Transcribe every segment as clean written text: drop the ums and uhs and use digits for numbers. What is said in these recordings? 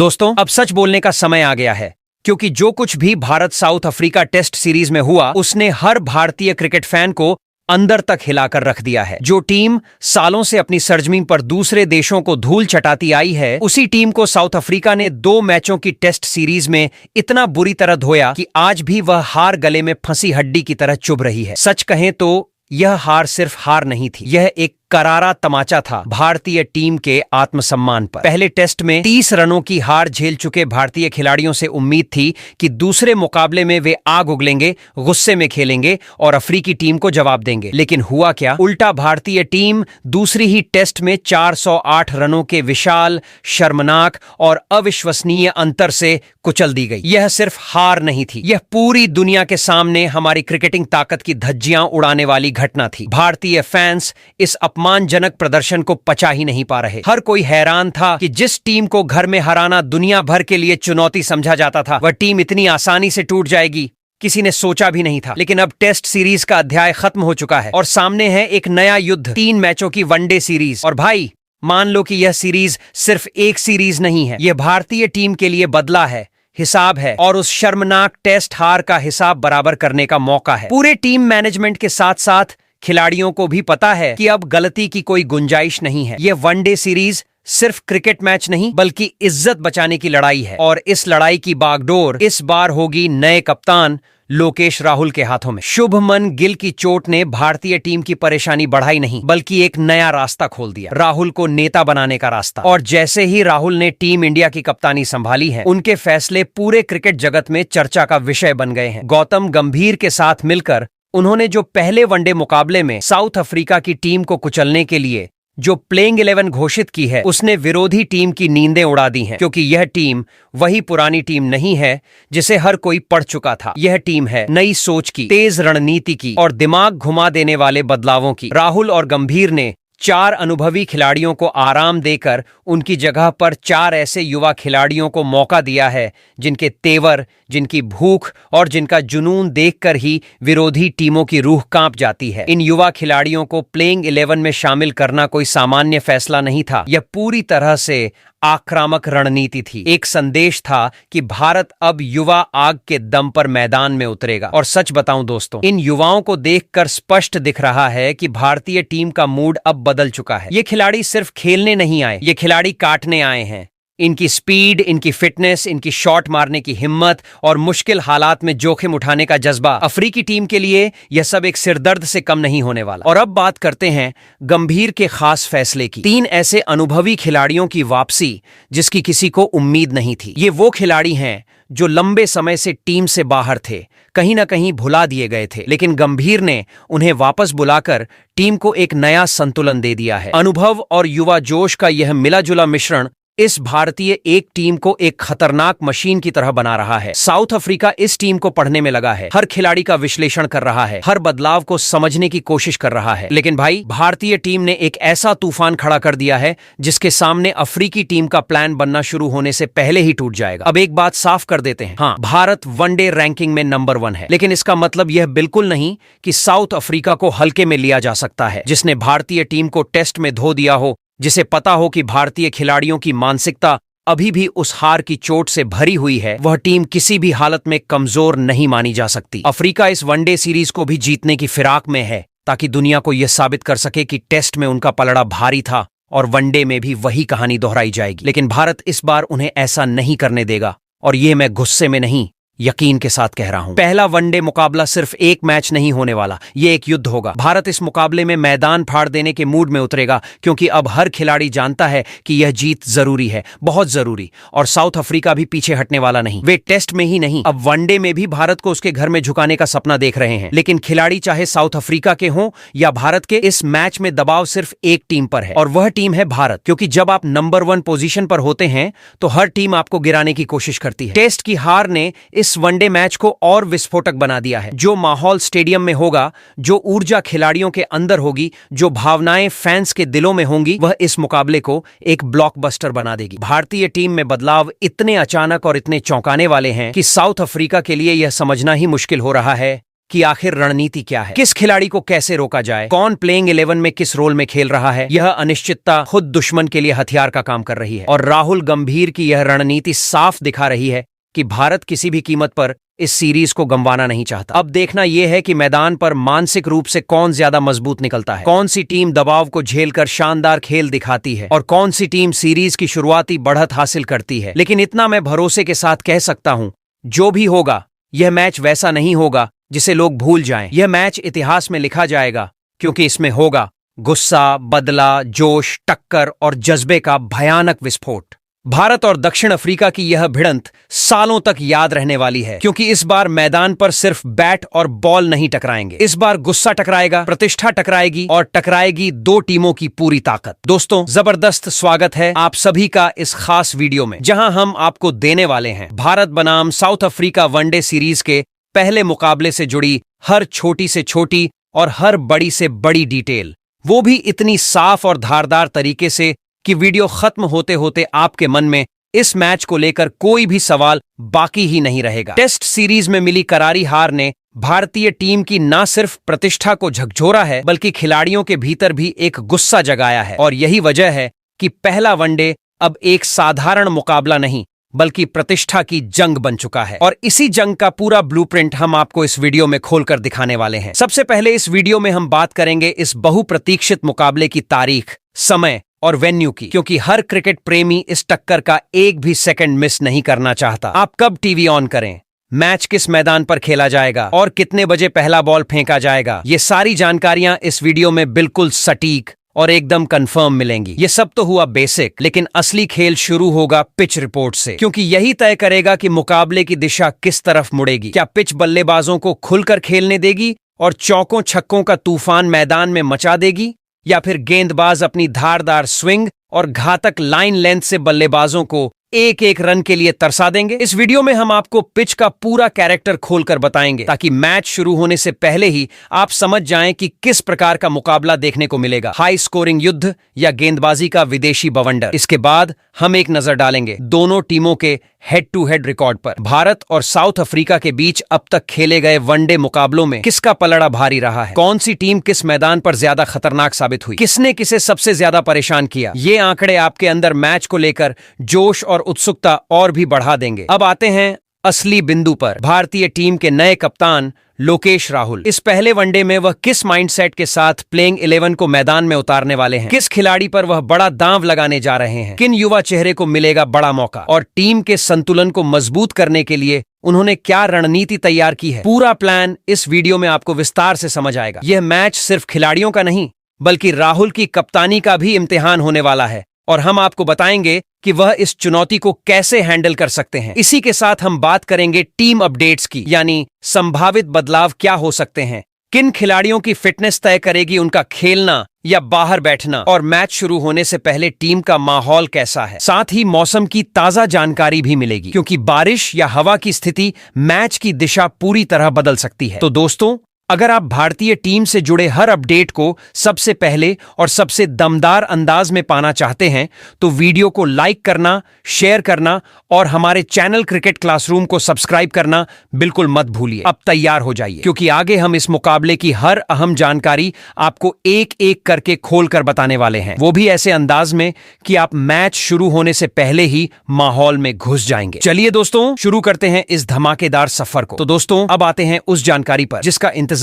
दोस्तों, अब सच बोलने का समय आ गया है, क्योंकि जो कुछ भी Bharat South Africa test series में हुआ उसने हर भारतीय क्रिकेट फैन को अंदर तक हिलाकर रख दिया है। जो टीम सालों से अपनी सरजमीन पर दूसरे देशों को धूल चटाती आई है, उसी टीम को साउथ अफ्रीका ने 2 मैचों की टेस्ट सीरीज में इतना बुरी तरह धोया कि आज भी वह हार गले में फंसी हड्डी की तरह चुभ रही है। सच कहें तो यह हार सिर्फ हार नहीं थी, यह एक करारा तमाचा था भारतीय टीम के आत्मसम्मान पर। पहले टेस्ट में 30 रनों की हार झेल चुके भारतीय खिलाड़ियों से उम्मीद थी कि दूसरे मुकाबले में वे आग उगलेंगे, गुस्से में खेलेंगे और अफ्रीकी टीम को जवाब देंगे। लेकिन हुआ क्या? उल्टा भारतीय टीम दूसरी ही टेस्ट में 408 रनों के विशाल, शर्मनाक और अविश्वसनीय अंतर से कुचल दी गई। यह सिर्फ हार नहीं थी, यह पूरी दुनिया के सामने हमारी क्रिकेटिंग ताकत की धज्जियां उड़ाने वाली घटना थी। भारतीय फैंस इस अपमानजनक प्रदर्शन को पचा ही नहीं पा रहे। हर कोई हैरान था कि जिस टीम को घर में हराना दुनिया भर के लिए चुनौती समझा जाता था, वह टीम इतनी आसानी से टूट जाएगी किसी ने सोचा भी नहीं था। लेकिन अब टेस्ट सीरीज का अध्याय खत्म हो चुका है और सामने है एक नया युद्ध, 3 मैचों की वनडे सीरीज। और भाई, मान लो कि यह सीरीज सिर्फ एक सीरीज नहीं है, यह भारतीय टीम के लिए बदला है, हिसाब है और उस शर्मनाक टेस्ट हार का हिसाब बराबर करने का मौका है। पूरे टीम मैनेजमेंट के साथ साथ खिलाड़ियों को भी पता है कि अब गलती की कोई गुंजाइश नहीं है। यह वनडे सीरीज सिर्फ क्रिकेट मैच नहीं बल्कि इज्जत बचाने की लड़ाई है और इस लड़ाई की बागडोर इस बार होगी नए कप्तान लोकेश राहुल के हाथों में। शुभमन गिल की चोट ने भारतीय टीम की परेशानी बढ़ाई नहीं बल्कि एक नया रास्ता खोल दिया, राहुल को नेता बनाने का रास्ता। और जैसे ही राहुल ने टीम इंडिया की कप्तानी संभाली है, उनके फैसले पूरे क्रिकेट जगत में चर्चा का विषय बन गए हैं। गौतम गंभीर के साथ मिलकर उन्होंने जो पहले वनडे मुकाबले में साउथ अफ्रीका की टीम को कुचलने के लिए जो प्लेइंग 11 घोषित की है, उसने विरोधी टीम की नींदें उड़ा दी हैं, क्योंकि यह टीम वही पुरानी टीम नहीं है जिसे हर कोई पढ़ चुका था। यह टीम है नई सोच की, तेज रणनीति की और दिमाग घुमा देने वाले बदलावों की। राहुल और गंभीर ने 4 अनुभवी खिलाड़ियों को आराम देकर उनकी जगह पर 4 ऐसे युवा खिलाड़ियों को मौका दिया है जिनके तेवर, जिनकी भूख और जिनका जुनून देखकर ही विरोधी टीमों की रूह कांप जाती है। इन युवा खिलाड़ियों को प्लेइंग 11 में शामिल करना कोई सामान्य फैसला नहीं था, यह पूरी तरह से आक्रामक रणनीति थी। एक संदेश था कि भारत अब युवा आग के दम पर मैदान में उतरेगा। और सच बताऊं दोस्तों, इन युवाओं को देखकर स्पष्ट दिख रहा है कि भारतीय टीम का मूड अब बदल चुका है। ये खिलाड़ी सिर्फ खेलने नहीं आए, ये खिलाड़ी काटने आए हैं। इनकी स्पीड, इनकी फिटनेस, इनकी शॉट मारने की हिम्मत और मुश्किल हालात में जोखिम उठाने का जज्बा, अफ्रीकी टीम के लिए यह सब एक सिरदर्द से कम नहीं होने वाला। और अब बात करते हैं गंभीर के खास फैसले की। 3 ऐसे अनुभवी खिलाड़ियों की वापसी जिसकी किसी को उम्मीद नहीं थी। ये वो खिलाड़ी हैं जो लंबे समय से टीम से बाहर थे, कहीं ना कहीं भुला दिए गए थे, लेकिन गंभीर ने उन्हें वापस बुलाकर टीम को एक नया संतुलन दे दिया है। अनुभव और युवा जोश का यह मिला जुला मिश्रण इस भारतीय एक टीम को एक खतरनाक मशीन की तरह बना रहा है। साउथ अफ्रीका इस टीम को पढ़ने में लगा है, हर खिलाड़ी का विश्लेषण कर रहा है, हर बदलाव को समझने की कोशिश कर रहा है। लेकिन भाई, भारतीय टीम ने एक ऐसा तूफान खड़ा कर दिया है जिसके सामने अफ्रीकी टीम का प्लान बनना शुरू होने से पहले ही टूट जाएगा। अब एक बात साफ कर देते हैं, हाँ, भारत वनडे रैंकिंग में नंबर 1 है, लेकिन इसका मतलब यह बिल्कुल नहीं कि साउथ अफ्रीका को हल्के में लिया जा सकता है। जिसने भारतीय टीम को टेस्ट में धो दिया हो, जिसे पता हो कि भारतीय खिलाड़ियों की मानसिकता अभी भी उस हार की चोट से भरी हुई है, वह टीम किसी भी हालत में कमजोर नहीं मानी जा सकती। अफ्रीका इस वनडे सीरीज को भी जीतने की फिराक में है, ताकि दुनिया को यह साबित कर सके कि टेस्ट में उनका पलड़ा भारी था और वनडे में भी वही कहानी दोहराई जाएगी। लेकिन भारत इस बार उन्हें ऐसा नहीं करने देगा, और ये मैं गुस्से में नहीं, यकीन के साथ कह रहा हूं। पहला वनडे मुकाबला सिर्फ एक मैच नहीं होने वाला, ये एक युद्ध होगा। भारत इस मुकाबले में मैदान फाड़ देने के मूड में उतरेगा, क्योंकि अब हर खिलाड़ी जानता है कि यह जीत जरूरी है, बहुत जरूरी। और साउथ अफ्रीका भी पीछे हटने वाला नहीं। वे टेस्ट में ही नहीं, अब वनडे में भी भारत को उसके घर में झुकाने का सपना देख रहे हैं। लेकिन खिलाड़ी चाहे साउथ अफ्रीका के हों या भारत के, इस मैच में दबाव सिर्फ एक टीम पर है, और वह टीम है भारत। क्योंकि जब आप नंबर 1 पोजीशन पर होते हैं तो हर टीम आपको गिराने की कोशिश करती है। टेस्ट की हार ने इस वनडे मैच को और विस्फोटक बना दिया है। जो माहौल स्टेडियम में होगा, जो ऊर्जा खिलाड़ियों के अंदर होगी, जो भावनाएं फैंस के दिलों में होंगी, वह इस मुकाबले को एक ब्लॉकबस्टर बना देगी। भारतीय टीम में बदलाव इतने अचानक और इतने चौंकाने वाले हैं कि साउथ अफ्रीका के लिए यह समझना ही मुश्किल हो रहा है कि आखिर रणनीति क्या है, किस खिलाड़ी को कैसे रोका जाए, कौन प्लेइंग 11 में किस रोल में खेल रहा है। यह अनिश्चितता खुद दुश्मन के लिए हथियार का काम कर रही है और राहुल गंभीर की यह रणनीति साफ दिखा रही है कि भारत किसी भी कीमत पर इस सीरीज को गंवाना नहीं चाहता। अब देखना यह है कि मैदान पर मानसिक रूप से कौन ज्यादा मजबूत निकलता है, कौन सी टीम दबाव को झेलकर शानदार खेल दिखाती है और कौन सी टीम सीरीज की शुरुआती बढ़त हासिल करती है। लेकिन इतना मैं भरोसे के साथ कह सकता हूं, जो भी होगा यह मैच वैसा नहीं होगा जिसे लोग भूल जाएं। यह मैच इतिहास में लिखा जाएगा क्योंकि इसमें होगा गुस्सा, बदला, जोश, टक्कर और जज्बे का भयानक विस्फोट। भारत और दक्षिण अफ्रीका की यह भिड़ंत सालों तक याद रहने वाली है क्योंकि इस बार मैदान पर सिर्फ बैट और बॉल नहीं टकराएंगे। इस बार गुस्सा टकराएगा, प्रतिष्ठा टकराएगी और टकराएगी दो टीमों की पूरी ताकत। दोस्तों, जबरदस्त स्वागत है आप सभी का इस खास वीडियो में, जहां हम आपको देने वाले हैं भारत बनाम साउथ अफ्रीका वनडे सीरीज के पहले मुकाबले से जुड़ी हर छोटी से छोटी और हर बड़ी से बड़ी डिटेल, वो भी इतनी साफ और धारदार तरीके से कि वीडियो खत्म होते होते आपके मन में इस मैच को लेकर कोई भी सवाल बाकी ही नहीं रहेगा। टेस्ट सीरीज में मिली करारी हार ने भारतीय टीम की न सिर्फ प्रतिष्ठा को झकझोरा है बल्कि खिलाड़ियों के भीतर भी एक गुस्सा जगाया है और यही वजह है कि पहला वनडे अब एक साधारण मुकाबला नहीं बल्कि प्रतिष्ठा की जंग बन चुका है और इसी जंग का पूरा ब्लूप्रिंट हम आपको इस वीडियो में खोलकर दिखाने वाले हैं। सबसे पहले इस वीडियो में हम बात करेंगे इस बहुप्रतीक्षित मुकाबले की तारीख, समय और वेन्यू की, क्योंकि हर क्रिकेट प्रेमी इस टक्कर का एक भी सेकंड मिस नहीं करना चाहता। आप कब टीवी ऑन करें, मैच किस मैदान पर खेला जाएगा और कितने बजे पहला बॉल फेंका जाएगा, ये सारी जानकारियां इस वीडियो में बिल्कुल सटीक और एकदम कंफर्म मिलेंगी। ये सब तो हुआ बेसिक, लेकिन असली खेल शुरू होगा पिच रिपोर्ट से, क्योंकि यही तय करेगा कि मुकाबले की दिशा किस तरफ मुड़ेगी। क्या पिच बल्लेबाजों को खुलकर खेलने देगी और चौकों छक्कों का तूफान मैदान में मचा देगी, या फिर गेंदबाज अपनी धारदार स्विंग और घातक लाइन लेंथ से बल्लेबाजों को एक एक रन के लिए तरसा देंगे। इस वीडियो में हम आपको पिच का पूरा कैरेक्टर खोलकर बताएंगे ताकि मैच शुरू होने से पहले ही आप समझ जाएं कि किस प्रकार का मुकाबला देखने को मिलेगा, हाई स्कोरिंग युद्ध या गेंदबाजी का विदेशी बवंडर। इसके बाद हम एक नजर डालेंगे दोनों टीमों के हेड टू हेड रिकॉर्ड पर। भारत और साउथ अफ्रीका के बीच अब तक खेले गए वनडे मुकाबलों में किसका पलड़ा भारी रहा है, कौन सी टीम किस मैदान पर ज्यादा खतरनाक साबित हुई, किसने किसे सबसे ज्यादा परेशान किया। ये आंकड़े आपके अंदर मैच को लेकर जोश और उत्सुकता और भी बढ़ा देंगे। अब आते हैं असली बिंदु पर, भारतीय टीम के नए कप्तान लोकेश राहुल। इस पहले वनडे में वह किस माइंडसेट के साथ प्लेइंग 11 को मैदान में उतारने वाले हैं, किस खिलाड़ी पर वह बड़ा दांव लगाने जा रहे हैं, किन युवा चेहरे को मिलेगा बड़ा मौका और टीम के संतुलन को मजबूत करने के लिए उन्होंने क्या रणनीति तैयार की है। पूरा प्लान इस वीडियो में आपको विस्तार से समझ आएगा। यह मैच सिर्फ खिलाड़ियों का नहीं बल्कि राहुल की कप्तानी का भी इम्तिहान होने वाला है और हम आपको बताएंगे कि वह इस चुनौती को कैसे हैंडल कर सकते हैं। इसी के साथ हम बात करेंगे टीम अपडेट्स की, यानी संभावित बदलाव क्या हो सकते हैं, किन खिलाड़ियों की फिटनेस तय करेगी उनका खेलना या बाहर बैठना, और मैच शुरू होने से पहले टीम का माहौल कैसा है। साथ ही मौसम की ताजा जानकारी भी मिलेगी क्योंकि बारिश या हवा की स्थिति मैच की दिशा पूरी तरह बदल सकती है। तो दोस्तों, अगर आप भारतीय टीम से जुड़े हर अपडेट को सबसे पहले और सबसे दमदार अंदाज में पाना चाहते हैं तो वीडियो को लाइक करना, शेयर करना और हमारे चैनल क्रिकेट क्लासरूम को सब्सक्राइब करना बिल्कुल मत भूलिए। अब तैयार हो जाइए क्योंकि आगे हम इस मुकाबले की हर अहम जानकारी आपको एक एक करके खोलकर बताने वाले हैं, वो भी ऐसे अंदाज में कि आप मैच शुरू होने से पहले ही माहौल में घुस जाएंगे। चलिए दोस्तों, शुरू करते हैं इस धमाकेदार सफर को। तो दोस्तों, अब आते हैं उस जानकारी पर जिसका इंतजार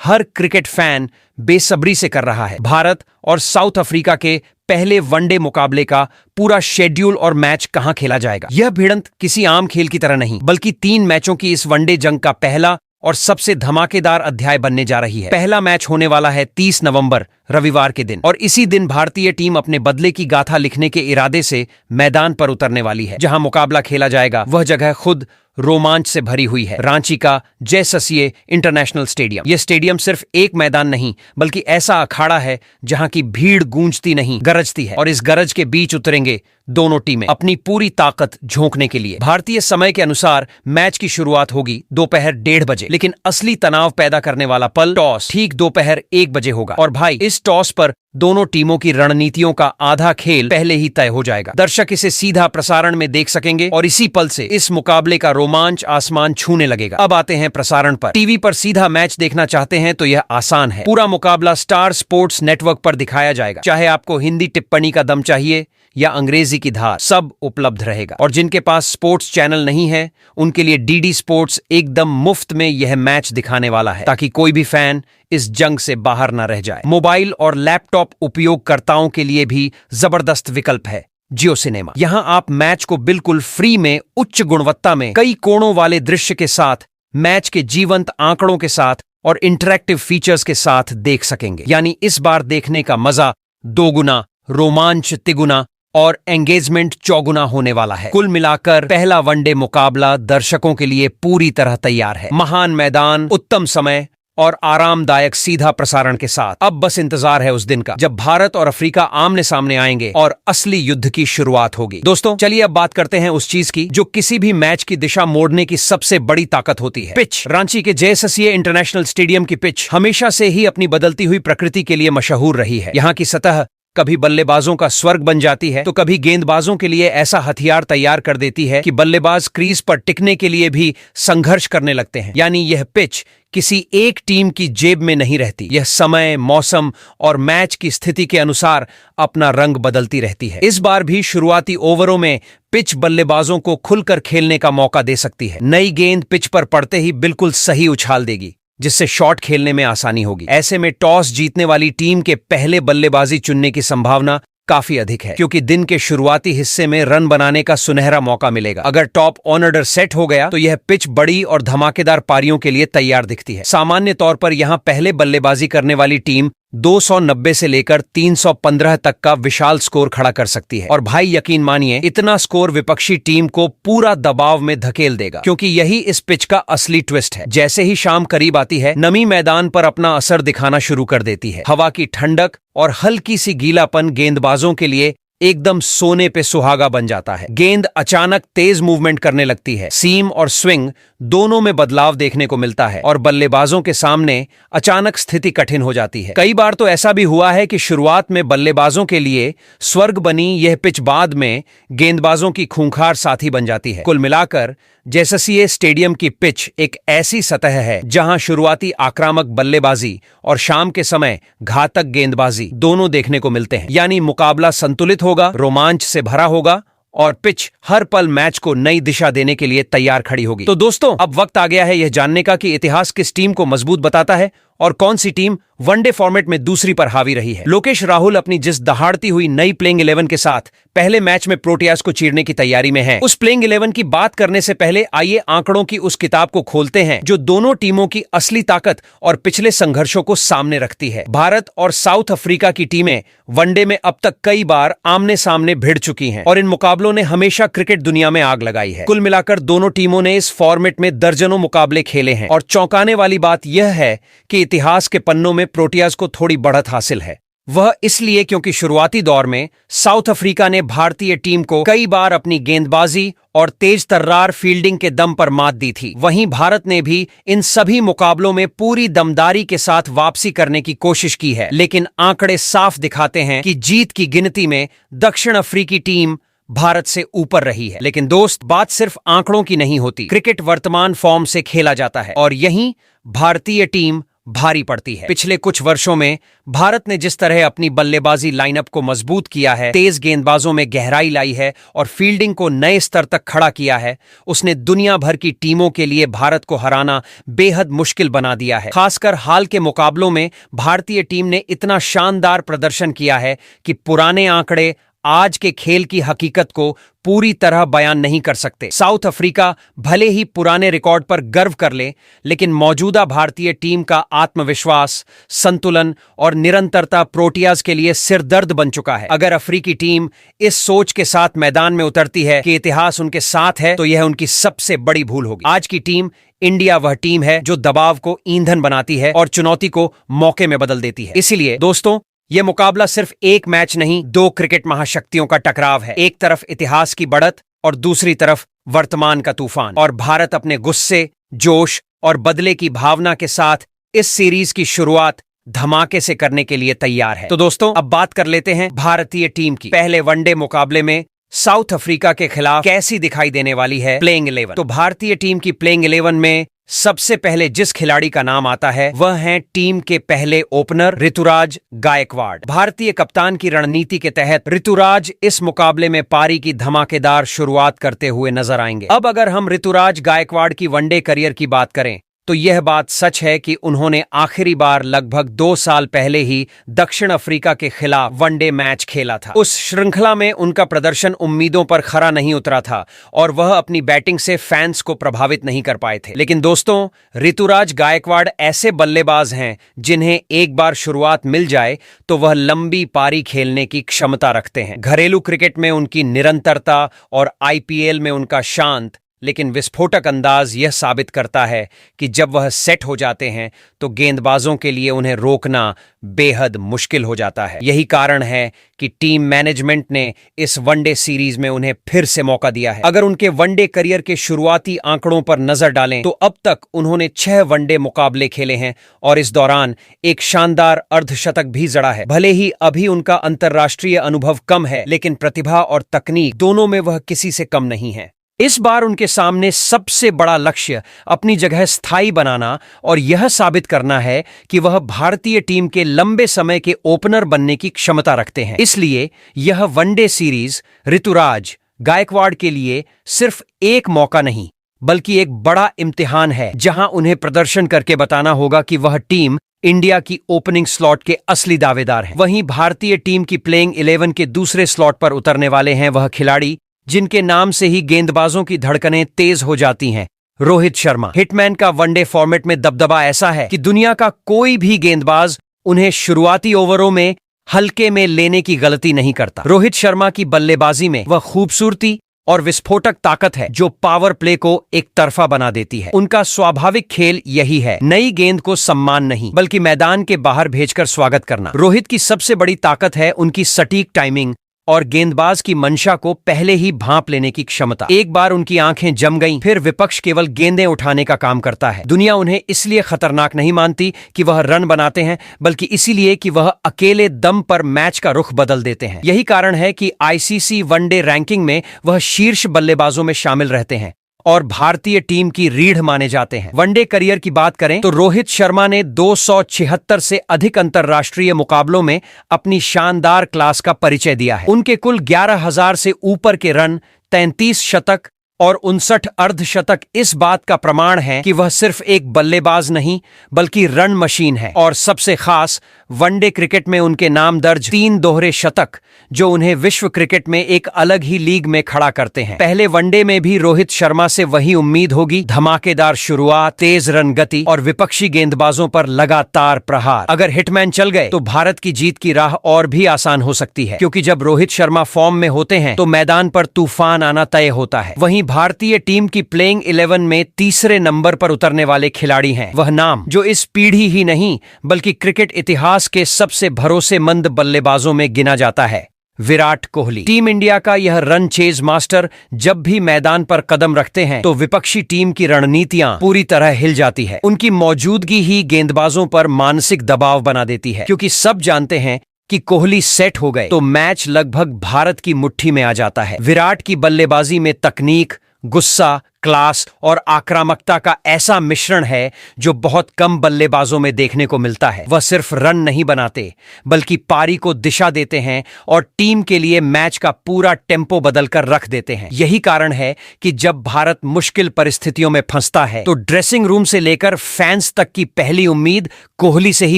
हर क्रिकेट फैन बेसब्री से कर रहा है। भारत और साउथ अफ्रीका के पहले वनडे मुकाबले का पूरा शेड्यूल और मैच कहां खेला जाएगा। यह भिड़ंत किसी आम खेल की तरह नहीं बल्कि 3 मैचों की इस वनडे जंग का पहला और सबसे धमाकेदार अध्याय बनने जा रही है। पहला मैच होने वाला है 30 नवंबर रविवार के दिन और इसी दिन भारतीय टीम अपने बदले की गाथा लिखने के इरादे से मैदान पर उतरने वाली है। जहां मुकाबला खेला जाएगा वह जगह खुद रोमांच से भरी हुई है, रांची का जयससिए इंटरनेशनल स्टेडियम। यह स्टेडियम सिर्फ एक मैदान नहीं बल्कि ऐसा अखाड़ा है जहां की भीड़ गूंजती नहीं गरजती है और इस गरज के बीच उतरेंगे दोनों टीमें अपनी पूरी ताकत झोंकने के लिए। भारतीय समय के अनुसार मैच की शुरुआत होगी दोपहर 1:30 बजे, लेकिन असली तनाव पैदा करने वाला पल टॉस ठीक दोपहर 1 बजे होगा। और भाई, इस टॉस पर दोनों टीमों की रणनीतियों का आधा खेल पहले ही तय हो जाएगा। दर्शक इसे सीधा प्रसारण में देख सकेंगे और इसी पल से इस मुकाबले का रोमांच आसमान छूने लगेगा। अब आते हैं प्रसारण पर। टीवी पर सीधा मैच देखना चाहते हैं तो यह आसान है। पूरा मुकाबला स्टार स्पोर्ट्स नेटवर्क पर दिखाया जाएगा। चाहे आपको हिंदी टिप्पणी का दम चाहिए या अंग्रेजी की धार, सब उपलब्ध रहेगा। और जिनके पास स्पोर्ट्स चैनल नहीं है उनके लिए डीडी स्पोर्ट्स एकदम मुफ्त में यह मैच दिखाने वाला है, ताकि कोई भी फैन इस जंग से बाहर न रह जाए। मोबाइल और लैपटॉप उपयोगकर्ताओं के लिए भी जबरदस्त विकल्प है जियो सिनेमा। यहां आप मैच को बिल्कुल फ्री में उच्च गुणवत्ता में कई कोणों वाले दृश्य के साथ, मैच के जीवंत आंकड़ों के साथ और इंटरैक्टिव फीचर्स के साथ देख सकेंगे। यानी इस बार देखने का मजा दोगुना, रोमांच तिगुना और एंगेजमेंट चौगुना होने वाला है। कुल मिलाकर पहला वनडे मुकाबला दर्शकों के लिए पूरी तरह तैयार है। महान मैदान, उत्तम समय और आरामदायक सीधा प्रसारण के साथ अब बस इंतजार है उस दिन का जब भारत और अफ्रीका आमने सामने आएंगे और असली युद्ध की शुरुआत होगी। दोस्तों चलिए अब बात करते हैं उस चीज की जो किसी भी मैच की दिशा मोड़ने की सबसे बड़ी ताकत होती है, पिच। रांची के जयससिया इंटरनेशनल स्टेडियम की पिच हमेशा से ही अपनी बदलती हुई प्रकृति के लिए मशहूर रही है। यहाँ की सतह कभी बल्लेबाजों का स्वर्ग बन जाती है तो कभी गेंदबाजों के लिए ऐसा हथियार तैयार कर देती है कि बल्लेबाज क्रीज पर टिकने के लिए भी संघर्ष करने लगते हैं। यानी यह पिच किसी एक टीम की जेब में नहीं रहती। यह समय, मौसम और मैच की स्थिति के अनुसार अपना रंग बदलती रहती है। इस बार भी शुरुआती ओवरों में पिच बल्लेबाजों को खुलकर खेलने का मौका दे सकती है। नई गेंद पिच पर पड़ते ही बिल्कुल सही उछाल देगी, जिससे शॉट खेलने में आसानी होगी। ऐसे में टॉस जीतने वाली टीम के पहले बल्लेबाजी चुनने की संभावना काफी अधिक है, क्योंकि दिन के शुरुआती हिस्से में रन बनाने का सुनहरा मौका मिलेगा। अगर टॉप ऑर्डर सेट हो गया तो यह पिच बड़ी और धमाकेदार पारियों के लिए तैयार दिखती है। सामान्य तौर पर यहां पहले बल्लेबाजी करने वाली टीम 290 से लेकर 315 तक का विशाल स्कोर खड़ा कर सकती है। और भाई यकीन मानिए, इतना स्कोर विपक्षी टीम को पूरा दबाव में धकेल देगा, क्योंकि यही इस पिच का असली ट्विस्ट है। जैसे ही शाम करीब आती है, नमी मैदान पर अपना असर दिखाना शुरू कर देती है। हवा की ठंडक और हल्की सी गीलापन गेंदबाजों के लिए एकदम सोने पे सुहागा बन जाता है। गेंद अचानक तेज मूवमेंट करने लगती है, सीम और स्विंग दोनों में बदलाव देखने को मिलता है और बल्लेबाजों के सामने अचानक स्थिति कठिन हो जाती है। कई बार तो ऐसा भी हुआ है कि शुरुआत में बल्लेबाजों के लिए स्वर्ग बनी यह पिच बाद में गेंदबाजों की खूंखार साथी बन जाती है। कुल मिलाकर जयससिया स्टेडियम की पिच एक ऐसी सतह है जहां शुरुआती आक्रामक बल्लेबाजी और शाम के समय घातक गेंदबाजी दोनों देखने को मिलते हैं। यानी मुकाबला संतुलित होगा, रोमांच से भरा होगा और पिच हर पल मैच को नई दिशा देने के लिए तैयार खड़ी होगी। तो दोस्तों अब वक्त आ गया है यह जानने का कि इतिहास किस टीम को मजबूत बताता है और कौन सी टीम वनडे फॉर्मेट में दूसरी पर हावी रही है। लोकेश राहुल अपनी जिस दहाड़ती हुई नई प्लेइंग 11 के साथ पहले मैच में प्रोटियाज को चीरने की तैयारी में है, उस प्लेइंग 11 की बात करने से पहले आइए आंकड़ों की उस किताब को खोलते हैं जो दोनों टीमों की असली ताकत और पिछले संघर्षों को सामने रखती है। भारत और साउथ अफ्रीका की टीमें वनडे में अब तक कई बार आमने सामने भिड़ चुकी हैं और इन मुकाबलों ने हमेशा क्रिकेट दुनिया में आग लगाई है। कुल मिलाकर दोनों टीमों ने इस फॉर्मेट में दर्जनों मुकाबले खेले हैं और चौंकाने वाली बात यह है कि इतिहास के पन्नों में प्रोटियाज को थोड़ी बढ़त हासिल है। वह इसलिए क्योंकि शुरुआती दौर में साउथ अफ्रीका ने भारतीय टीम को कई बार अपनी गेंदबाजी और तेज तर्रार फील्डिंग के दम पर मात दी थी। वहीं भारत ने भी इन सभी मुकाबलों में पूरी दमदारी के साथ वापसी करने की कोशिश की है, लेकिन आंकड़े साफ दिखाते हैं कि जीत की गिनती में दक्षिण अफ्रीकी टीम भारत से ऊपर रही है। लेकिन दोस्त, बात सिर्फ आंकड़ों की नहीं होती। क्रिकेट वर्तमान फॉर्म से खेला जाता है और यहीं भारतीय टीम भारी पड़ती है। पिछले कुछ वर्षों में भारत ने जिस तरह अपनी बल्लेबाजी लाइनअप को मजबूत किया है, तेज गेंदबाजों में गहराई लाई है और फील्डिंग को नए स्तर तक खड़ा किया है, उसने दुनिया भर की टीमों के लिए भारत को हराना बेहद मुश्किल बना दिया है। खासकर हाल के मुकाबलों में भारतीय टीम ने इतना शानदार प्रदर्शन किया है कि पुराने आंकड़े आज के खेल की हकीकत को पूरी तरह बयान नहीं कर सकते। साउथ अफ्रीका भले ही पुराने रिकॉर्ड पर गर्व कर ले, लेकिन मौजूदा भारतीय टीम का आत्मविश्वास, संतुलन और निरंतरता प्रोटियाज के लिए सिरदर्द बन चुका है। अगर अफ्रीकी टीम इस सोच के साथ मैदान में उतरती है कि इतिहास उनके साथ है, तो यह उनकी सबसे बड़ी भूल होगी। आज की टीम इंडिया वह टीम है जो दबाव को ईंधन बनाती है और चुनौती को मौके में बदल देती है। इसीलिए दोस्तों, यह मुकाबला सिर्फ एक मैच नहीं, दो क्रिकेट महाशक्तियों का टकराव है। एक तरफ इतिहास की बढ़त और दूसरी तरफ वर्तमान का तूफान। और भारत अपने गुस्से, जोश और बदले की भावना के साथ इस सीरीज की शुरुआत धमाके से करने के लिए तैयार है। तो दोस्तों, अब बात कर लेते हैं भारतीय टीम की। पहले वनडे मुकाबले में साउथ अफ्रीका के खिलाफ कैसी दिखाई देने वाली है प्लेइंग 11। तो भारतीय टीम की प्लेइंग 11 में सबसे पहले जिस खिलाड़ी का नाम आता है वह है टीम के पहले ओपनर ऋतुराज गायकवाड़। भारतीय कप्तान की रणनीति के तहत ऋतुराज इस मुकाबले में पारी की धमाकेदार शुरुआत करते हुए नजर आएंगे। अब अगर हम ऋतुराज गायकवाड़ की वनडे करियर की बात करें तो यह बात सच है कि उन्होंने आखिरी बार लगभग 2 साल पहले ही दक्षिण अफ्रीका के खिलाफ वनडे मैच खेला था। उस श्रृंखला में उनका प्रदर्शन उम्मीदों पर खरा नहीं उतरा था और वह अपनी बैटिंग से फैंस को प्रभावित नहीं कर पाए थे। लेकिन दोस्तों, ऋतुराज गायकवाड़ ऐसे बल्लेबाज हैं जिन्हें एक बार शुरुआत मिल जाए तो वह लंबी पारी खेलने की क्षमता रखते हैं। घरेलू क्रिकेट में उनकी निरंतरता और आईपीएल में उनका शांत लेकिन विस्फोटक अंदाज यह साबित करता है कि जब वह सेट हो जाते हैं तो गेंदबाजों के लिए उन्हें रोकना बेहद मुश्किल हो जाता है। यही कारण है कि टीम मैनेजमेंट ने इस वनडे सीरीज में उन्हें फिर से मौका दिया है। अगर उनके वनडे करियर के शुरुआती आंकड़ों पर नजर डालें तो अब तक उन्होंने 6 वनडे मुकाबले खेले हैं और इस दौरान एक शानदार अर्धशतक भी जड़ा है। भले ही अभी उनका अंतर्राष्ट्रीय अनुभव कम है, लेकिन प्रतिभा और तकनीक दोनों में वह किसी से कम नहीं है। इस बार उनके सामने सबसे बड़ा लक्ष्य अपनी जगह स्थायी बनाना और यह साबित करना है कि वह भारतीय टीम के लंबे समय के ओपनर बनने की क्षमता रखते हैं। इसलिए यह वनडे सीरीज ऋतुराज गायकवाड़ के लिए सिर्फ एक मौका नहीं बल्कि एक बड़ा इम्तिहान है, जहां उन्हें प्रदर्शन करके बताना होगा कि वह टीम इंडिया की ओपनिंग स्लॉट के असली दावेदार हैं। वहीं भारतीय टीम की प्लेइंग 11 के दूसरे स्लॉट पर उतरने वाले हैं वह खिलाड़ी जिनके नाम से ही गेंदबाजों की धड़कनें तेज हो जाती हैं, रोहित शर्मा। हिटमैन का वनडे फॉर्मेट में दबदबा ऐसा है कि दुनिया का कोई भी गेंदबाज उन्हें शुरुआती ओवरों में हल्के में लेने की गलती नहीं करता। रोहित शर्मा की बल्लेबाजी में वह खूबसूरती और विस्फोटक ताकत है जो पावर प्ले को एक तरफा बना देती है। उनका स्वाभाविक खेल यही है, नई गेंद को सम्मान नहीं बल्कि मैदान के बाहर भेजकर स्वागत करना। रोहित की सबसे बड़ी ताकत है उनकी सटीक टाइमिंग और गेंदबाज की मंशा को पहले ही भांप लेने की क्षमता। एक बार उनकी आंखें जम गईं, फिर विपक्ष केवल गेंदें उठाने का काम करता है। दुनिया उन्हें इसलिए खतरनाक नहीं मानती कि वह रन बनाते हैं, बल्कि इसीलिए कि वह अकेले दम पर मैच का रुख बदल देते हैं। यही कारण है कि आईसीसी वनडे रैंकिंग में वह शीर्ष बल्लेबाजों में शामिल रहते हैं और भारतीय टीम की रीढ़ माने जाते हैं। वनडे करियर की बात करें तो रोहित शर्मा ने 276 से अधिक अंतर्राष्ट्रीय मुकाबलों में अपनी शानदार क्लास का परिचय दिया है। उनके कुल 11,000 से ऊपर के रन, 33 शतक और 59 अर्धशतक इस बात का प्रमाण है कि वह सिर्फ एक बल्लेबाज नहीं बल्कि रन मशीन है। और सबसे खास, वनडे क्रिकेट में उनके नाम दर्ज 3 दोहरे शतक जो उन्हें विश्व क्रिकेट में एक अलग ही लीग में खड़ा करते हैं। पहले वनडे में भी रोहित शर्मा से वही उम्मीद होगी, धमाकेदार शुरुआत, तेज रन गति और विपक्षी गेंदबाजों पर लगातार प्रहार। अगर हिटमैन चल गए तो भारत की जीत की राह और भी आसान हो सकती है, क्योंकि जब रोहित शर्मा फॉर्म में होते हैं तो मैदान पर तूफान आना तय होता है। वहीं भारतीय टीम की प्लेइंग 11 में तीसरे नंबर पर उतरने वाले खिलाड़ी हैं वह नाम जो इस पीढ़ी ही नहीं बल्कि क्रिकेट इतिहास के सबसे भरोसेमंद बल्लेबाजों में गिना जाता है, विराट कोहली। टीम इंडिया का यह रन चेज मास्टर जब भी मैदान पर कदम रखते हैं तो विपक्षी टीम की रणनीतियां पूरी तरह हिल जाती है। उनकी मौजूदगी ही गेंदबाजों पर मानसिक दबाव बना देती है, क्योंकि सब जानते हैं कि कोहली सेट हो गए तो मैच लगभग भारत की मुट्ठी में आ जाता है। विराट की बल्लेबाजी में तकनीक, गुस्सा, क्लास और आक्रामकता का ऐसा मिश्रण है जो बहुत कम बल्लेबाजों में देखने को मिलता है। वह सिर्फ रन नहीं बनाते बल्कि पारी को दिशा देते हैं और टीम के लिए मैच का पूरा टेम्पो बदलकर रख देते हैं। यही कारण है कि जब भारत मुश्किल परिस्थितियों में फंसता है तो ड्रेसिंग रूम से लेकर फैंस तक की पहली उम्मीद कोहली से ही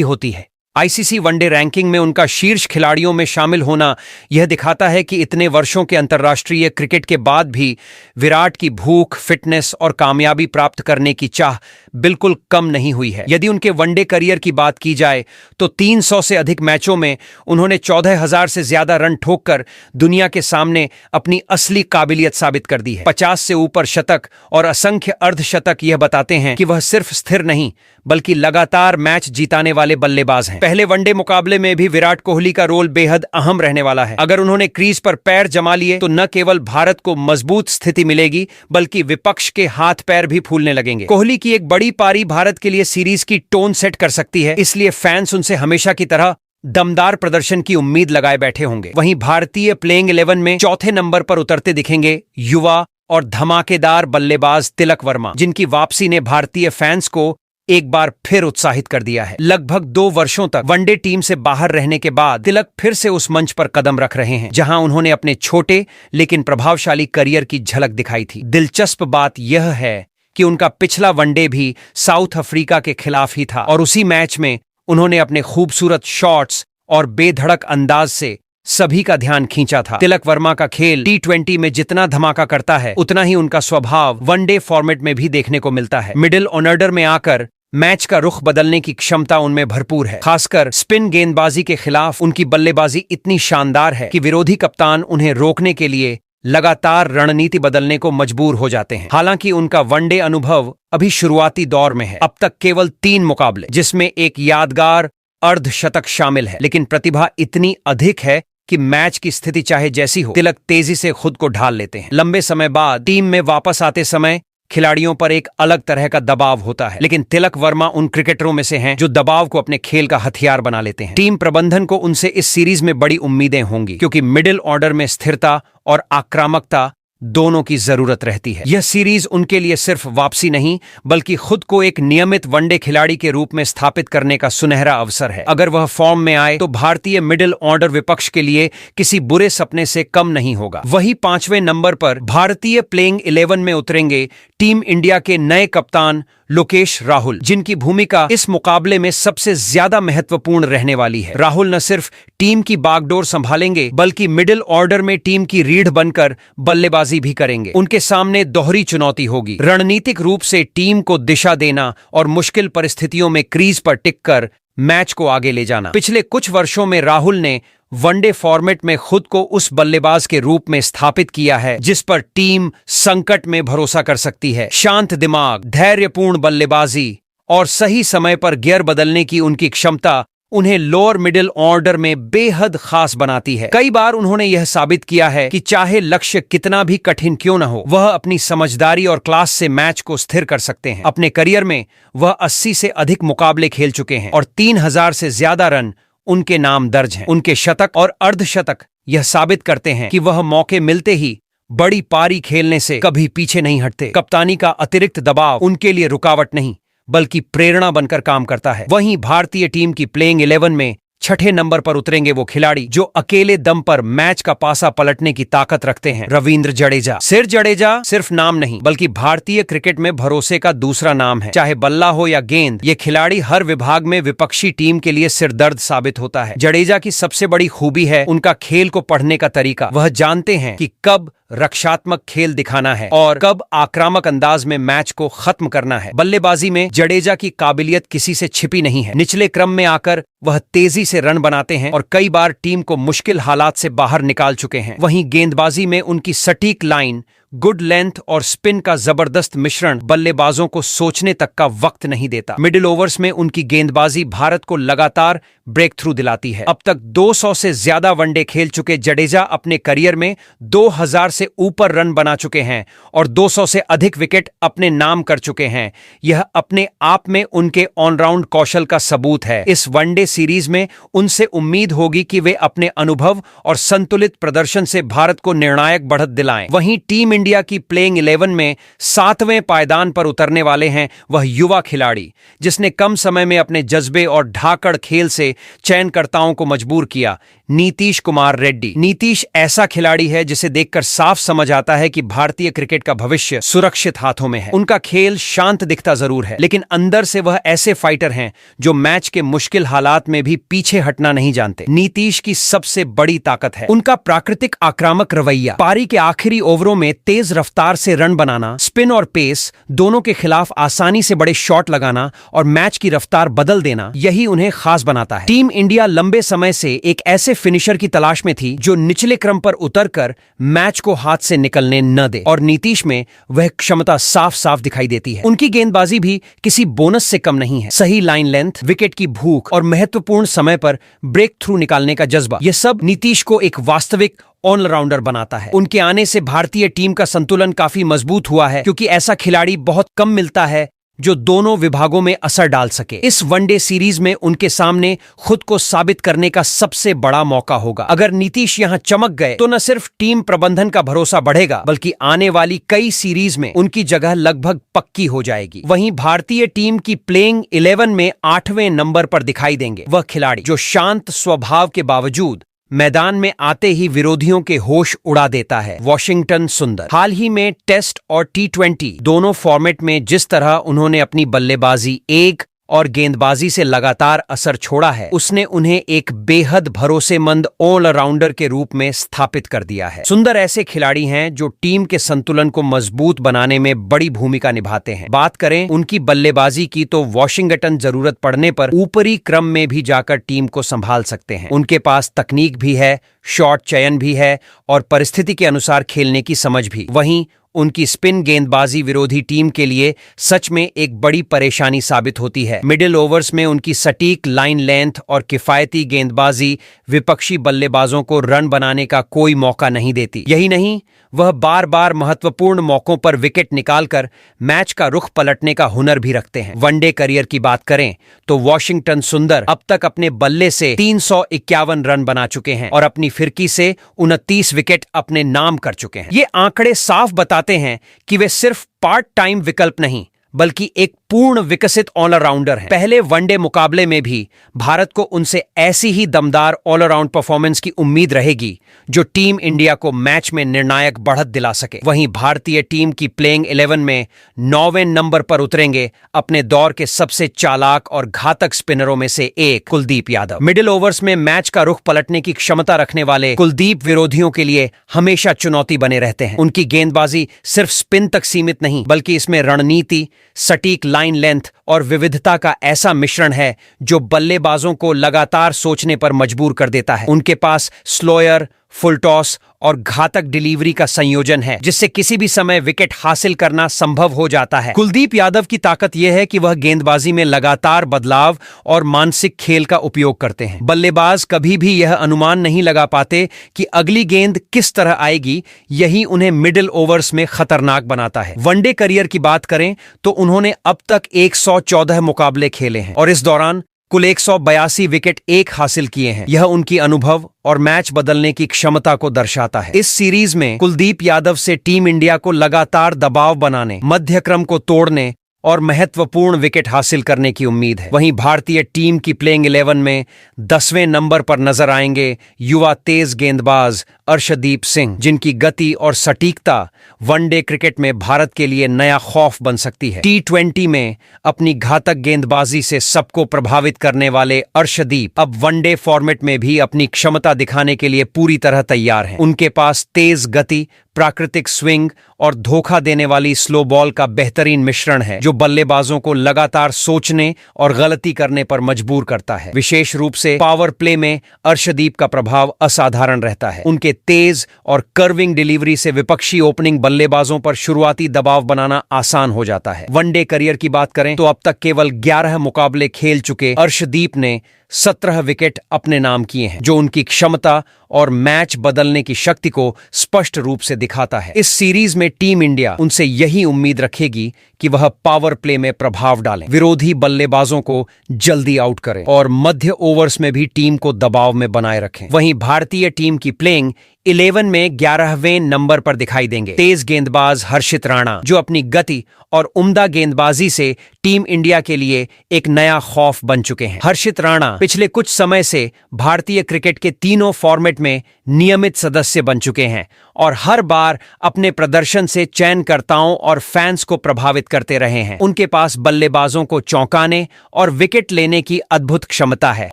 होती है। आईसीसी वनडे रैंकिंग में उनका शीर्ष खिलाड़ियों में शामिल होना यह दिखाता है कि इतने वर्षों के अंतर्राष्ट्रीय क्रिकेट के बाद भी विराट की भूख, फिटनेस और कामयाबी प्राप्त करने की चाह बिल्कुल कम नहीं हुई है। यदि उनके वनडे करियर की बात की जाए तो 300 से अधिक मैचों में उन्होंने 14,000 से ज्यादा रन ठोककर दुनिया के सामने अपनी असली काबिलियत साबित कर दी है। 50 से ऊपर शतक और असंख्य अर्धशतक यह बताते हैं कि वह सिर्फ स्थिर नहीं बल्कि लगातार मैच जीताने वाले बल्लेबाज हैं। पहले वनडे मुकाबले में भी विराट कोहली का रोल बेहद अहम रहने वाला है। अगर उन्होंने क्रीज पर पैर जमा लिए तो न केवल भारत को मजबूत स्थिति मिलेगी बल्कि विपक्ष के हाथ पैर भी फूलने लगेंगे। कोहली की एक बड़ी पारी भारत के लिए सीरीज की टोन सेट कर सकती है, इसलिए फैंस उनसे हमेशा की तरह दमदार प्रदर्शन की उम्मीद लगाए बैठे होंगे। वहीं भारतीय प्लेइंग 11 में चौथे नंबर पर उतरते दिखेंगे युवा और धमाकेदार बल्लेबाज तिलक वर्मा, जिनकी वापसी ने भारतीय फैंस को एक बार फिर उत्साहित कर दिया है। लगभग 2 वर्षों तक वनडे टीम से बाहर रहने के बाद तिलक फिर से उस मंच पर कदम रख रहे हैं जहां उन्होंने अपने छोटे लेकिन प्रभावशाली करियर की झलक दिखाई थी। दिलचस्प बात यह है कि उनका पिछला वनडे भी साउथ अफ्रीका के खिलाफ ही था और उसी मैच में उन्होंने अपने खूबसूरत शॉट्स और बेधड़क अंदाज से सभी का ध्यान खींचा था। तिलक वर्मा का खेल T20 में जितना धमाका करता है उतना ही उनका स्वभाव वनडे फॉर्मेट में भी देखने को मिलता है। मिडिल ऑर्डर में आकर मैच का रुख बदलने की क्षमता उनमें भरपूर है। खासकर स्पिन गेंदबाजी के खिलाफ उनकी बल्लेबाजी इतनी शानदार है कि विरोधी कप्तान उन्हें रोकने के लिए लगातार रणनीति बदलने को मजबूर हो जाते हैं। हालांकि उनका वनडे अनुभव अभी शुरुआती दौर में है। अब तक केवल 3 मुकाबले, जिसमें एक यादगार अर्धशतक शामिल है, लेकिन प्रतिभा इतनी अधिक है कि मैच की स्थिति चाहे जैसी हो, तिलक तेजी से खुद को ढाल लेते हैं। लंबे समय बाद टीम में वापस आते समय खिलाड़ियों पर एक अलग तरह का दबाव होता है, लेकिन तिलक वर्मा उन क्रिकेटरों में से हैं जो दबाव को अपने खेल का हथियार बना लेते हैं। टीम प्रबंधन को उनसे इस सीरीज में बड़ी उम्मीदें होंगी, क्योंकि मिडिल ऑर्डर में स्थिरता और आक्रामकता दोनों की जरूरत रहती है। यह सीरीज उनके लिए सिर्फ वापसी नहीं बल्कि खुद को एक नियमित वनडे खिलाड़ी के रूप में स्थापित करने का सुनहरा अवसर है। अगर वह फॉर्म में आए तो भारतीय मिडिल ऑर्डर विपक्ष के लिए किसी बुरे सपने से कम नहीं होगा। वही 5वें नंबर पर भारतीय प्लेइंग 11 में उतरेंगे टीम इंडिया के नए कप्तान लोकेश राहुल, जिनकी भूमिका इस मुकाबले में सबसे ज्यादा महत्वपूर्ण रहने वाली है। राहुल न सिर्फ टीम की बागडोर संभालेंगे बल्कि मिडिल ऑर्डर में टीम की रीढ़ बनकर बल्लेबाजी भी करेंगे। उनके सामने दोहरी चुनौती होगी, रणनीतिक रूप से टीम को दिशा देना और मुश्किल परिस्थितियों में क्रीज पर टिककर मैच को आगे ले जाना। पिछले कुछ वर्षों में राहुल ने वनडे फॉर्मेट में खुद को उस बल्लेबाज के रूप में स्थापित किया है जिस पर टीम संकट में भरोसा कर सकती है। शांत दिमाग, धैर्यपूर्ण बल्लेबाजी और सही समय पर गियर बदलने की उनकी क्षमता उन्हें लोअर मिडिल ऑर्डर में बेहद खास बनाती है। कई बार उन्होंने यह साबित किया है कि चाहे लक्ष्य कितना भी कठिन क्यों न हो, वह अपनी समझदारी और क्लास से मैच को स्थिर कर सकते हैं। अपने करियर में वह 80 से अधिक मुकाबले खेल चुके हैं और 3000 से ज्यादा रन उनके नाम दर्ज हैं। उनके शतक और अर्धशतक यह साबित करते हैं कि वह मौके मिलते ही बड़ी पारी खेलने से कभी पीछे नहीं हटते। कप्तानी का अतिरिक्त दबाव उनके लिए रुकावट नहीं बल्कि प्रेरणा बनकर काम करता है। वहीं भारतीय टीम की प्लेइंग 11 में 6ठे नंबर पर उतरेंगे वो खिलाड़ी जो अकेले दम पर मैच का पासा पलटने की ताकत रखते हैं, रविंद्र जडेजा। जडेजा सिर्फ नाम नहीं बल्कि भारतीय क्रिकेट में भरोसे का दूसरा नाम है। चाहे बल्ला हो या गेंद, ये खिलाड़ी हर विभाग में विपक्षी टीम के लिए सिरदर्द साबित होता है। जडेजा की सबसे बड़ी खूबी है उनका खेल को पढ़ने का तरीका। वह जानते हैं कि कब रक्षात्मक खेल दिखाना है और कब आक्रामक अंदाज में मैच को खत्म करना है। बल्लेबाजी में जडेजा की काबिलियत किसी से छिपी नहीं है। निचले क्रम में आकर वह तेजी से रन बनाते हैं और कई बार टीम को मुश्किल हालात से बाहर निकाल चुके हैं। वहीं गेंदबाजी में उनकी सटीक लाइन, गुड लेंथ और स्पिन का जबरदस्त मिश्रण बल्लेबाजों को सोचने तक का वक्त नहीं देता। मिडिल ओवर्स में उनकी गेंदबाजी भारत को लगातार ब्रेक थ्रू दिलाती है। अब तक 200 से ज्यादा वनडे खेल चुके जडेजा अपने करियर में 2000 से ऊपर रन बना चुके हैं और 200 से अधिक विकेट अपने नाम कर चुके हैं। यह अपने आप में उनके ऑलराउंड कौशल का सबूत है। इस वनडे सीरीज में उनसे उम्मीद होगी कि वे अपने अनुभव और संतुलित प्रदर्शन से भारत को निर्णायक बढ़त दिलाएं। वहीं टीम इंडिया की प्लेइंग 11 में 7वें पायदान पर उतरने वाले हैं वह युवा खिलाड़ी जिसने कम समय में अपने जज्बे और ढाकड़ खेल से चयनकर्ताओं को मजबूर किया, नीतीश कुमार रेड्डी। नीतीश ऐसा खिलाड़ी है जिसे देखकर साफ समझ आता है कि भारतीय क्रिकेट का भविष्य सुरक्षित हाथों में है। उनका खेल शांत दिखता जरूर है लेकिन अंदर से वह ऐसे फाइटर हैं जो मैच के मुश्किल हालात में भी पीछे हटना नहीं जानते। नीतीश की सबसे बड़ी ताकत है उनका प्राकृतिक आक्रामक रवैया। पारी के आखिरी ओवरों में तेज रफ्तार से रन बनाना, स्पिन और पेस दोनों के खिलाफ आसानी से बड़े शॉट लगाना और मैच की रफ्तार बदल देना, यही उन्हें खास बनाता है। टीम इंडिया लंबे समय से एक ऐसे फिनिशर की तलाश में थी जो निचले क्रम पर उतरकर मैच को हाथ से निकलने न दे, और नीतीश में वह क्षमता साफ साफ दिखाई देती है। उनकी गेंदबाजी भी किसी बोनस से कम नहीं है। सही लाइन लेंथ, विकेट की भूख और महत्वपूर्ण समय पर ब्रेक थ्रू निकालने का जज्बा, यह सब नीतीश को एक वास्तविक ऑलराउंडर बनाता है। उनके आने से भारतीय टीम का संतुलन काफी मजबूत हुआ है, क्योंकि ऐसा खिलाड़ी बहुत कम मिलता है जो दोनों विभागों में असर डाल सके। इस वनडे सीरीज में उनके सामने खुद को साबित करने का सबसे बड़ा मौका होगा। अगर नीतीश यहां चमक गए तो न सिर्फ टीम प्रबंधन का भरोसा बढ़ेगा, बल्कि आने वाली कई सीरीज में उनकी जगह लगभग पक्की हो जाएगी। वहीं भारतीय टीम की प्लेइंग 11 में 8वें नंबर पर दिखाई देंगे वह खिलाड़ी जो शांत स्वभाव के बावजूद मैदान में आते ही विरोधियों के होश उड़ा देता है, वाशिंगटन सुंदर। हाल ही में टेस्ट और T20 दोनों फॉर्मेट में जिस तरह उन्होंने अपनी बल्लेबाजी एक और गेंदबाजी से लगातार असर छोड़ा है, उसने उन्हें एक बेहद भरोसेमंद ऑलराउंडर के रूप में स्थापित कर दिया है। सुंदर ऐसे खिलाड़ी हैं जो टीम के संतुलन को मजबूत बनाने में बड़ी भूमिका निभाते हैं। बात करें उनकी बल्लेबाजी की तो वॉशिंगटन जरूरत पड़ने पर ऊपरी क्रम में भी जाकर टीम को संभाल सकते हैं। उनके पास तकनीक भी है, शॉट चयन भी है और परिस्थिति के अनुसार खेलने की समझ भी। वहीं उनकी स्पिन गेंदबाजी विरोधी टीम के लिए सच में एक बड़ी परेशानी साबित होती है। मिडिल ओवर्स में उनकी सटीक लाइन लेंथ और किफायती गेंदबाजी विपक्षी बल्लेबाजों को रन बनाने का कोई मौका नहीं देती। यही नहीं, वह बार बार महत्वपूर्ण मौकों पर विकेट निकालकर मैच का रुख पलटने का हुनर भी रखते हैं। वनडे करियर की बात करें तो वॉशिंगटन सुंदर अब तक अपने बल्ले से 351 रन बना चुके हैं और अपनी फिरकी से 29 विकेट अपने नाम कर चुके हैं। ये आंकड़े साफ बताते हैं कि वे सिर्फ पार्ट टाइम विकल्प नहीं, बल्कि एक पूर्ण विकसित ऑलराउंडर है। पहले वनडे मुकाबले में भी भारत को उनसे ऐसी ही दमदार ऑलराउंड परफॉर्मेंस की उम्मीद रहेगी जो टीम इंडिया को मैच में निर्णायक बढ़त दिला सके। वहीं भारतीय टीम की प्लेइंग 11 में 9वें नंबर पर उतरेंगे अपने दौर के सबसे चालाक और घातक स्पिनरों में से एक कुलदीप यादव। मिडिल ओवर्स में मैच का रुख पलटने की क्षमता रखने वाले कुलदीप विरोधियों के लिए हमेशा चुनौती बने रहते हैं। उनकी गेंदबाजी सिर्फ स्पिन तक सीमित नहीं, बल्कि इसमें रणनीति, सटीक लाइन लेंथ और विविधता का ऐसा मिश्रण है जो बल्लेबाजों को लगातार सोचने पर मजबूर कर देता है। उनके पास स्लोयर, फुल टॉस और घातक डिलीवरी का संयोजन है, जिससे किसी भी समय विकेट हासिल करना संभव हो जाता है। कुलदीप यादव की ताकत यह है कि वह गेंदबाजी में लगातार बदलाव और मानसिक खेल का उपयोग करते हैं। बल्लेबाज कभी भी यह अनुमान नहीं लगा पाते कि अगली गेंद किस तरह आएगी, यही उन्हें मिडिल ओवर्स में खतरनाक बनाता है। वनडे करियर की बात करें तो उन्होंने अब तक 114 मुकाबले खेले हैं और इस दौरान कुल 182 विकेट एक हासिल किए हैं। यह उनकी अनुभव और मैच बदलने की क्षमता को दर्शाता है। इस सीरीज में कुलदीप यादव से टीम इंडिया को लगातार दबाव बनाने, मध्य क्रम को तोड़ने और महत्वपूर्ण विकेट हासिल करने की उम्मीद है। वहीं भारतीय टीम की प्लेइंग 11 में 10वें नंबर पर नजर आएंगे युवा तेज गेंदबाज अर्शदीप सिंह, जिनकी गति और सटीकता वनडे क्रिकेट में भारत के लिए नया खौफ बन सकती है। T20 में अपनी घातक गेंदबाजी से सबको प्रभावित करने वाले अर्शदीप अब वनडे फॉर्मेट में भी अपनी क्षमता दिखाने के लिए पूरी तरह तैयार हैं। उनके पास तेज गति, प्राकृतिक स्विंग और धोखा देने वाली स्लो बॉल का बेहतरीन मिश्रण है, जो बल्लेबाजों को लगातार सोचने और गलती करने पर मजबूर करता है। विशेष रूप से पावर प्ले में अर्शदीप का प्रभाव असाधारण रहता है। उनके तेज और कर्विंग डिलीवरी से विपक्षी ओपनिंग बल्लेबाजों पर शुरुआती दबाव बनाना आसान हो जाता है। वनडे करियर की बात करें तो अब तक केवल 11 मुकाबले खेल चुके अर्शदीप ने 17 विकेट अपने नाम किए हैं, जो उनकी क्षमता और मैच बदलने की शक्ति को स्पष्ट रूप से दिखाता है। इस सीरीज में टीम इंडिया उनसे यही उम्मीद रखेगी कि वह पावर प्ले में प्रभाव डालें, विरोधी बल्लेबाजों को जल्दी आउट करें और मध्य ओवर्स में भी टीम को दबाव में बनाए रखें। वहीं भारतीय टीम की प्लेइंग 11 में 11वें नंबर पर दिखाई देंगे तेज गेंदबाज हर्षित राणा, जो अपनी गति और उम्दा गेंदबाजी से टीम इंडिया के लिए एक नया खौफ बन चुके हैं। हर्षित राणा पिछले कुछ समय से भारतीय क्रिकेट के तीनों फॉर्मेट में नियमित सदस्य बन चुके हैं और हर बार अपने प्रदर्शन से चयनकर्ताओं और फैंस को प्रभावित करते रहे हैं। उनके पास बल्लेबाजों को चौंकाने और विकेट लेने की अद्भुत क्षमता है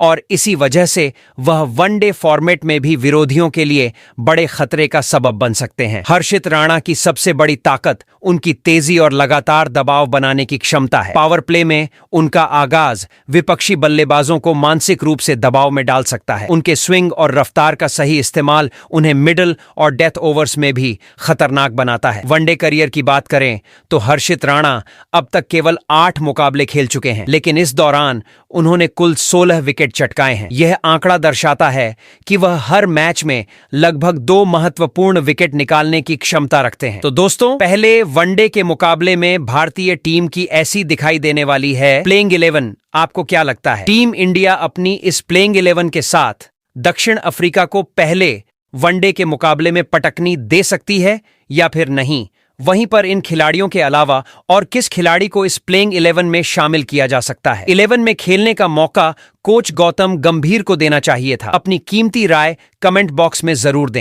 और इसी वजह से वह वनडे फॉर्मेट में भी विरोधियों के लिए बड़े खतरे का सबब बन सकते हैं। हर्षित राणा की सबसे बड़ी ताकत उनकी तेजी और लगातार दबाव बनाने की क्षमता है। पावर प्ले में उनका आगाज विपक्षी बल्लेबाजों को मानसिक रूप से दबाव में डाल सकता है। उनके स्विंग और रफ्तार का सही इस्तेमाल उन्हें मिडिल और डेथ ओवर्स में भी खतरनाक बनाता है। वनडे करियर की बात करें तो हर्षित राणा अब तक केवल 8 मुकाबले खेल चुके हैं, लेकिन इस दौरान उन्होंने कुल 16 विकेट चटकाए हैं। यह आंकड़ा दर्शाता है कि वह हर मैच में लगभग 2 महत्वपूर्ण विकेट निकालने की क्षमता रखते हैं। तो दोस्तों, पहले वनडे के मुकाबले में भारतीय टीम की ऐसी दिखाई देने वाली है प्लेइंग 11। आपको क्या लगता है, टीम इंडिया अपनी इस प्लेइंग 11 के साथ दक्षिण अफ्रीका को पहले वनडे के मुकाबले में पटकनी दे सकती है या फिर नहीं? वहीं पर इन खिलाड़ियों के अलावा और किस खिलाड़ी को इस प्लेइंग 11 में शामिल किया जा सकता है? 11 में खेलने का मौका कोच गौतम गंभीर को देना चाहिए था। अपनी कीमती राय कमेंट बॉक्स में जरूर दें।